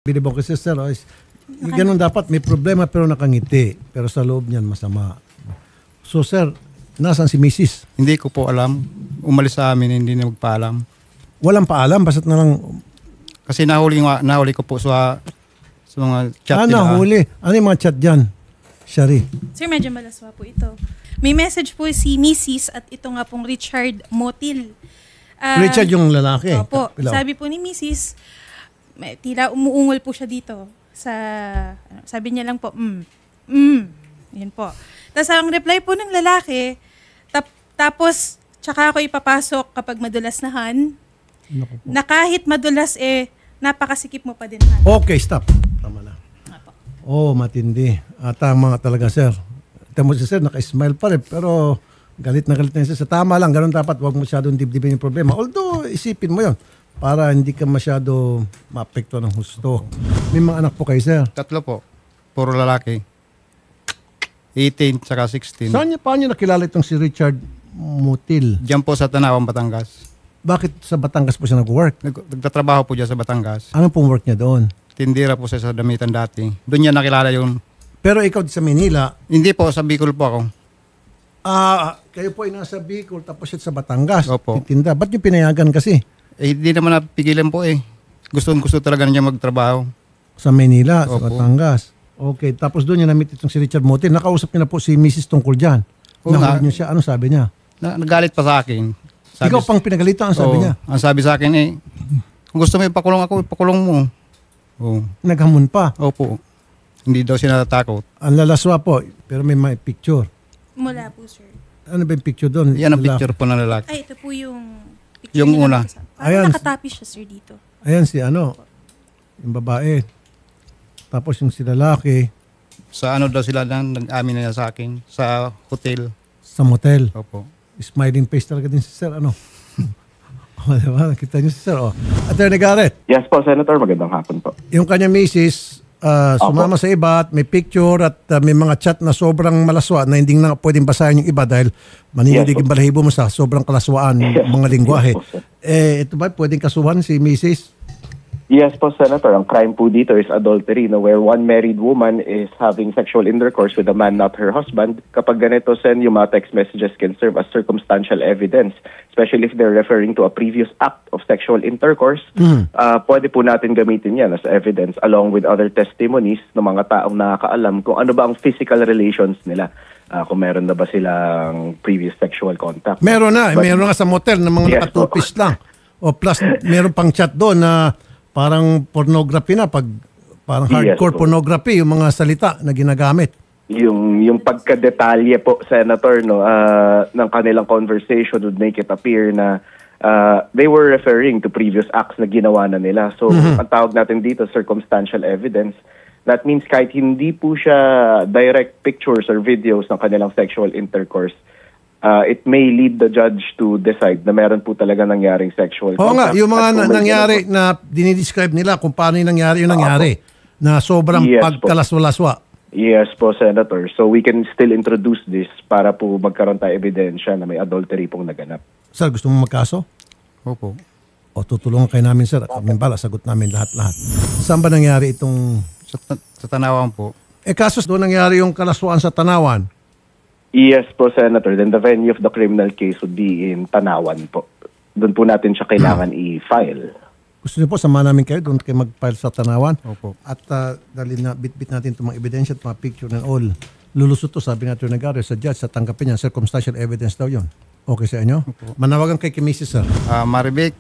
Bilibong kasi sir, ganun dapat, may problema pero nakangiti. Pero sa loob niyan masama. So sir, nasaan si Mrs.? Hindi ko po alam. Umalis sa amin, hindi na magpaalam. Walang paalam, basta't na lang. Kasi nahuli ko po sa mga chat nila. Nahuli. Ano yung mga chat dyan? Shari. Sir, medyo malaswa po ito. May message po si Mrs. at ito nga pong Richard Motil. Richard yung lalaki? Opo. Sabi po ni Mrs., tila umuungol po siya dito. Sabi niya lang po, Yan po. Tapos ang reply po ng lalaki, tapos tsaka ako ipapasok kapag madulas na han, na kahit madulas napakasikip mo pa din han. Okay, stop. Tama na. Oh, matindi. Tama nga talaga, sir. Tama si sir, naka-smile pa rin, pero galit na siya. Tama lang, ganun dapat. Huwag masyadong dibdibin yung problema. Although, isipin mo yon para hindi ka masyado maapekto ng husto. May mga anak po kayo, sir? 3 po. Puro lalaki. 18 saka 16. Paano nakilala itong si Richard Motil? Diyan po sa Tanawan, Batangas. Bakit sa Batangas po siya nag-work? Nagtatrabaho po dyan sa Batangas. Anong pong work niya doon? Tindira po siya sa Damitan dati. Doon niya nakilala yung... Pero ikaw sa Manila? Hindi po, sa Bicol po ako. Kayo po ay nasa Bicol tapos siya sa Batangas. Opo. Titinda. Ba't yung pinayagan kasi? Hindi naman napigilan po eh. Gusto talaga niya magtrabaho. Sa Manila, sa Opo. Batangas. Okay, tapos doon niya na-meet itong si Richard Motil. Nakausap niya na po si Mrs. tungkol dyan. Oo Nahuli nga. niyo siya. Ano sabi niya? Nagalit pa sa akin. Ikaw pang pinagalitan, ang sabi niya. Ang sabi sa akin kung gusto mo ipakulong ako, ipakulong mo. Oo. Naghamon pa. Opo. Hindi daw siya natatakot. Ang lalaswa po, pero may picture. Mula po, sir. Ano ba yung picture doon? Yan ang picture po ng lalaki. Ay, ito po yung picture Yung nila una. magkasama. Parang nakatapi siya, sir, dito. Ayan si yung babae. Tapos yung si lalaki Sa ano daw sila nag-amin na sa akin. Sa hotel. sa motel. Opo. Smiling face talaga din si sir. Diba? Nakita niyo si sir. Attorney Garrett. Yes po, Senator. Magandang hapon po. Yung kanya misis, sumama sa iba at may picture at may mga chat na sobrang malaswa na hindi na pwedeng basahin yung iba dahil maninindig yung balahibo mo sa sobrang kalaswaan mga lingwahe. Ito ba pwedeng kasuhan si misis? Yes po, Senator. Ang crime po dito is adultery, where one married woman is having sexual intercourse with a man not her husband. Kapag ganito, Sen, yung mga text messages can serve as circumstantial evidence, especially if they're referring to a previous act of sexual intercourse. Pwede po natin gamitin yan as evidence along with other testimonies ng mga taong nakakaalam kung ano ba ang physical relations nila. Kung meron na ba silang previous sexual contact. Meron na. Meron nga sa motel na mga nakatupis lang. O plus, meron pang chat doon na parang pornography na, parang hardcore pornography, yung mga salita na ginagamit. Yung pagkadetalye po, Senator, ng kanilang conversation would make it appear na they were referring to previous acts na ginawa na nila. So, ang tawag natin dito, circumstantial evidence. That means kahit hindi po siya direct pictures or videos ng kanilang sexual intercourse, it may lead the judge to decide na meron po talaga nangyaring sexual contact. Oo nga, yung mga nangyari na dinidescribe nila kung paano yung nangyari, na sobrang pagkalaswa-laswa. Yes po, Senator. So we can still introduce this para po magkaroon tayo ebidensya na may adultery pong naganap. Sir, gusto mo magkaso? Opo. O tutulungan kayo namin, sir. Kami bala, sagot namin lahat-lahat. Saan ba nangyari itong... Sa Tanawan po. Kaso doon nangyari yung kalaswaan sa Tanawan? Yes po, Senator. Then the venue of the criminal case would be in Tanawan po. Doon po natin siya kailangan i-file. Gusto niyo po, sama namin kayo, doon kayo mag-file sa Tanawan. Opo. At dali na, bit-bit natin itong mga ebidensya at mga picture and all. Lulusot to, sabi natin nag-aaral sa judge, sa tanggapin niya, circumstantial evidence daw yun. Okay sa inyo? Opo. Manawagan kay Mrs. sir. Maribik,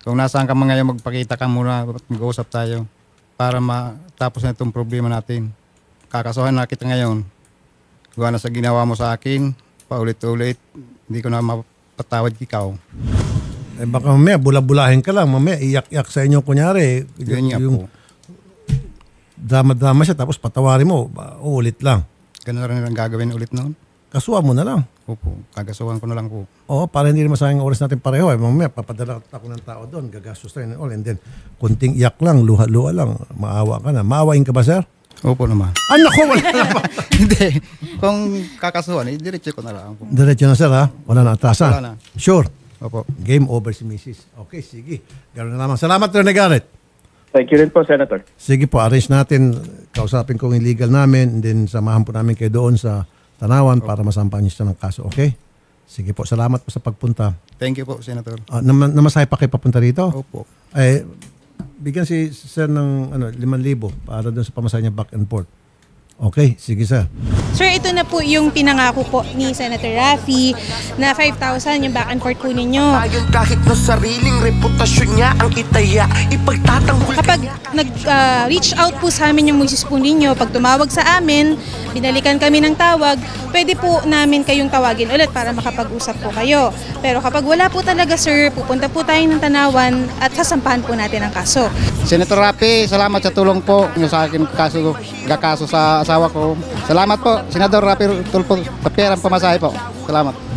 kung nasaan ka man ngayon, magpakita ka muna at mag-uusap tayo para matapos na itong problema natin. Kakasuhan na kita ngayon. Gawa na sa ginawa mo sa akin, paulit-ulit, hindi ko na mapatawad ikaw. Baka mamaya, bula-bulahin ka lang. Mamaya, iyak-iyak sa inyo, kunyari. Yung drama-drama siya, tapos patawarin mo, ulit lang. Ganun rin ang gagawin ulit noon. Kasuhan mo na lang. Opo, kagasuhan ko na lang po. Oo, para hindi naman sayang oras natin pareho. Mamaya, papadala ako ng tao doon, gagastos tayo and all. And then, kunting iyak lang, luha-luha lang, maawa ka na. Maawain ka ba, sir? Opo naman. Anak ko, wala na pa. Hindi. Kung kakasuhan, diretso ko na lang po. Diretso na, sir, ha? Wala na atrasan. Wala na. Sure. Opo. Game over si Mrs. Okay, sige. Ganoon na naman. Salamat, Rene Garrett. Thank you rin po, Senator. Sige po, arrange natin. Kausapin ko yung legal namin and then samahan po namin kayo doon sa Tanawan para masampahan niyo siya ng kaso. Okay? Sige po, salamat po sa pagpunta. Thank you po, Senator. Namasahe pa kayo papunta rito? Opo. Bigyan si Sir ng 5,000 para doon sa pamasahe niya back and forth. Okay, sige sir. Sir, ito na po yung pinangako po ni Senator Raffy na 5,000 yung back and forth po ninyo. Ayon kahit na sariling reputasyon niya ang itaya, ipagtatanggol Kapag nag-reach out po sa amin yung misis po ninyo, pag tumawag sa amin, binalikan kami ng tawag, pwede po namin kayong tawagin ulit para makapag-usap po kayo. Pero kapag wala po talaga sir, pupunta po tayo ng Tanawan at sasampahan po natin ang kaso. Senator Raffy, salamat sa tulong po niyo sa akin gakaso sa asawa ko. Salamat po, Senador Raffy Tulfo, sa perang pamasahe po. Salamat.